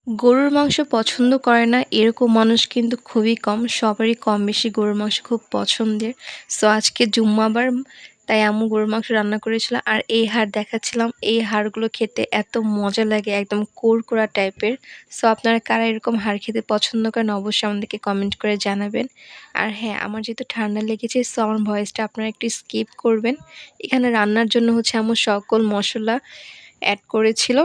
গরুর মাংস পছন্দ করে না এরকম মানুষ কিন্তু খুবই কম। সবারই কম বেশি গরুর মাংস খুব পছন্দের। সো আজকে জুম্মাবার, তাই আম্মু গরুর মাংস রান্না করেছিল। আর এই হাড় দেখাচ্ছিলাম, এই হাড়গুলো খেতে এত মজা লাগে, একদম কোরকোরা টাইপের। সো আপনারা কারা এরকম হাড় খেতে পছন্দ করেন অবশ্যই আমাদেরকে কমেন্ট করে জানাবেন। আর হ্যাঁ, আমার যেহেতু ঠান্ডা লেগেছে সো আমার ভয়েসটা আপনারা একটু স্কিপ করবেন। এখানে রান্নার জন্য হচ্ছে আম্মু সকল মশলা অ্যাড করেছিল।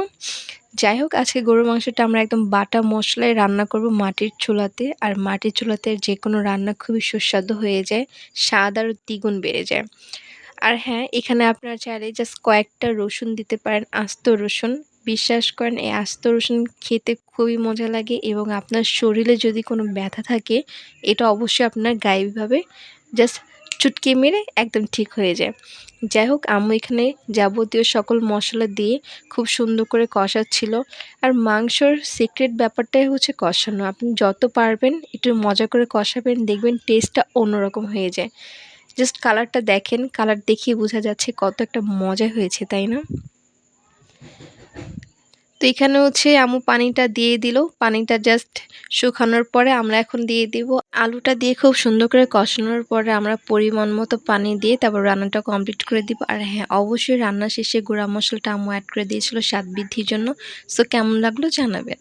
যাই হোক, আজকে গরুর মাংসটা আমরা একদম বাটা মশলায় রান্না করব মাটির চুলাতে। আর মাটির চুলাতে যেকোনো রান্না খুবই সুস্বাদু হয়ে যায়, স্বাদ আরও দ্বিগুণ বেড়ে যায়। আর হ্যাঁ, এখানে আপনারা চাইলে জাস্ট কয়েকটা রসুন দিতে পারেন, আস্ত রসুন। বিশ্বাস করেন এই আস্ত রসুন খেতে খুবই মজা লাগে, এবং আপনার শরীরে যদি কোনো ব্যথা থাকে এটা অবশ্যই আপনার গায়েবীভাবে জাস্ট চুটকি মেরে একদম ঠিক হয়ে যায়। যাই হোক, আম্মু এখানে যাবতীয় সকল মশলা দিয়ে খুব সুন্দর করে কষাচ্ছিল। আর মাংসর সিক্রেট ব্যাপারটাই হচ্ছে কষানো। আপনি যত পারবেন একটু মজা করে কষাবেন, দেখবেন টেস্টটা অন্যরকম হয়ে যায়। জাস্ট কালারটা দেখেন, কালার দেখিয়ে বোঝা যাচ্ছে কত একটা মজা হয়েছে, তাই না? তো এখানে হচ্ছে আম্মু পানিটা দিয়ে দিল। পানিটা জাস্ট শুকানোর পরে আমরা এখন দিয়ে দিব আলুটা দিয়ে খুব সুন্দর করে কষানোর পরে আমরা পরিমাণ মতো পানি দিয়ে তারপর রান্নাটা কমপ্লিট করে দিব। আর হ্যাঁ, অবশ্যই রান্না শেষে গুঁড়া মশলাটা আম্মু অ্যাড করে দিয়েছিল স্বাদ বৃদ্ধির জন্য। সো কেমন লাগলো জানাবেন।